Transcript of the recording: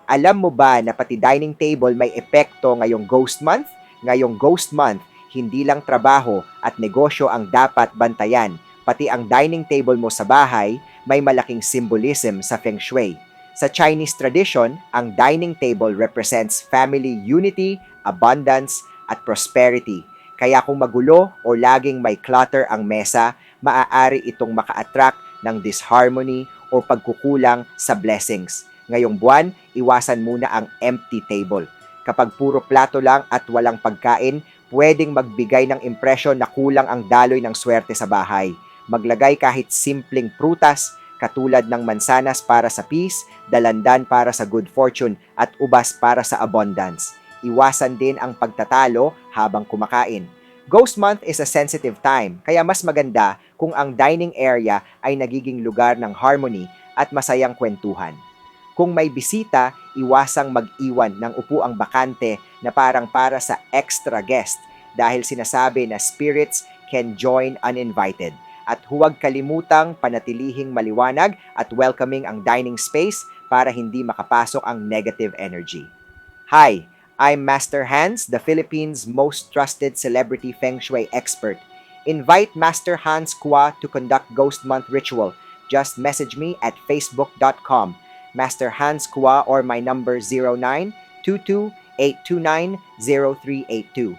Alam mo ba na pati dining table may epekto ngayong Ghost Month? Ngayong Ghost Month, hindi lang trabaho at negosyo ang dapat bantayan, pati ang dining table mo sa bahay may malaking symbolism sa Feng Shui. Sa Chinese tradition, ang dining table represents family unity, abundance, at prosperity. Kaya kung magulo o laging may clutter ang mesa, maaari itong maka-attract ng disharmony o pagkukulang sa blessings. Ngayong buwan, iwasan muna ang empty table. Kapag puro plato lang at walang pagkain, pwedeng magbigay ng impresyon na kulang ang daloy ng swerte sa bahay. Maglagay kahit simpleng prutas, katulad ng mansanas para sa peace, dalandan para sa good fortune, at ubas para sa abundance. Iwasan din ang pagtatalo habang kumakain. Ghost Month is a sensitive time, kaya mas maganda kung ang dining area ay nagiging lugar ng harmony at masayang kwentuhan. Kung may bisita, iwasang mag-iwan ng upuang bakante na parang para sa extra guest dahil sinasabi na spirits can join uninvited. At huwag kalimutang panatilihing maliwanag at welcoming ang dining space para hindi makapasok ang negative energy. Hi, I'm Master Hans, the Philippines' most trusted celebrity Feng Shui expert. Invite Master Hans Kua to conduct Ghost Month ritual. Just message me at facebook.com Master Hans Kua or my number 0922-829-0382.